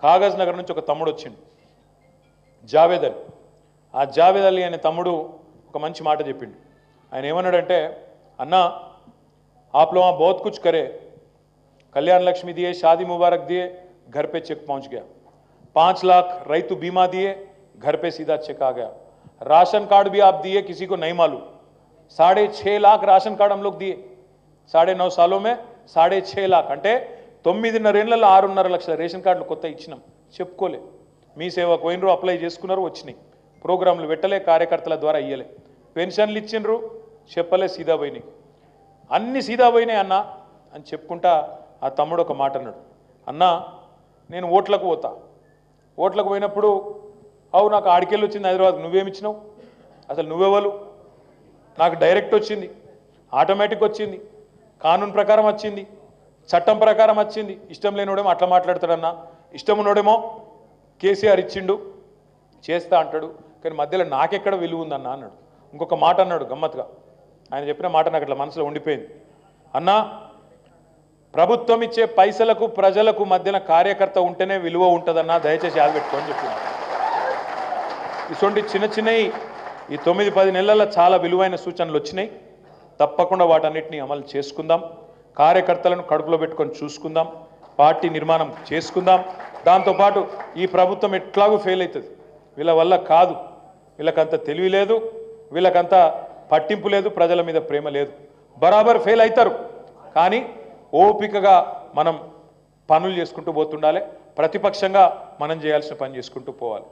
కాగజ్ నగర్ నుంచి ఒక తమ్ముడు వచ్చిండు, జావేద్ అలీ. ఆ జావేద్ అలీ అనే తమ్ముడు ఒక మంచి మాట చెప్పిండు. ఆయన ఏమన్నాడంటే, అన్నా आप लोग वहाँ बहुत कुछ करे, कल्याण लक्ष्मी दिए, शादी मुबारक दिए, घर पे चेक पहुँच गया, 5 लाख रैतु बीमा दिए, घर पे सीधा चेक आ गया, राशन कार्ड भी आप दिए, किसी को नहीं मालूम, 6.5 लाख राशन कार्ड हम लोग दिए 9.5 सालों में, 6.5 लाख అంటే 9.5 ఏళ్లలో 6.5 లక్షల రేషన్ కార్డులు కొత్త ఇచ్చినాం. చెప్పుకోలే, మీ సేవకు పోయినరు, అప్లై చేసుకున్నారు, వచ్చినాయి. ప్రోగ్రాంలు పెట్టలే, కార్యకర్తల ద్వారా ఇయ్యలే. పెన్షన్లు ఇచ్చిండ్రు, చెప్పలే, సీదా పోయినాయి. అన్ని సీదా పోయినాయి అన్న అని చెప్పుకుంటా ఆ తమ్ముడు ఒక మాట అన్నాడు, అన్నా నేను ఓట్లకు పోతా, ఓట్లకు పోయినప్పుడు అవు నాకు ఆడికెళ్ళి వచ్చింది హైదరాబాద్, నువ్వేమిచ్చినావు, అసలు నువ్వెవరు, నాకు డైరెక్ట్ వచ్చింది, ఆటోమేటిక్ వచ్చింది, కానూన్ ప్రకారం వచ్చింది, చట్టం ప్రకారం వచ్చింది. ఇష్టం లేనివాడేమో అట్లా మాట్లాడతాడన్నా, ఇష్టం ఉన్నోడేమో కేసీఆర్ ఇచ్చిండు చేస్తా అంటాడు, కానీ మధ్యలో నాకెక్కడ విలువ ఉందన్నా అన్నాడు. ఇంకొక మాట అన్నాడు గమ్మత్తుగా, ఆయన చెప్పిన మాట నాకు అట్లా మనసులో ఉండిపోయింది. అన్నా ప్రభుత్వం ఇచ్చే పైసలకు ప్రజలకు మధ్యన కార్యకర్త ఉంటేనే విలువ ఉంటుందన్నా, దయచేసి యాద పెట్టుకోని చెప్పింది. ఇటువంటి చిన్న చిన్నవి ఈ 9-10 నెలల్లో చాలా విలువైన సూచనలు వచ్చినాయి. తప్పకుండా వాటన్నిటిని అమలు చేసుకుందాం, కార్యకర్తలను కడుపులో పెట్టుకొని చూసుకుందాం, పార్టీ నిర్మాణం చేసుకుందాం. దాంతోపాటు ఈ ప్రభుత్వం ఎట్లాగూ ఫెయిల్ అవుతుంది, వీళ్ళ వల్ల కాదు, వీళ్ళకంత తెలివి లేదు, వీళ్ళకంత పట్టింపు లేదు, ప్రజల మీద ప్రేమ లేదు, బరాబర్ ఫెయిల్ అవుతారు. కానీ ఓపికగా మనం పనులు చేసుకుంటూ పోతుండాలి, ప్రతిపక్షంగా మనం చేయాల్సిన పని చేసుకుంటూ పోవాలి.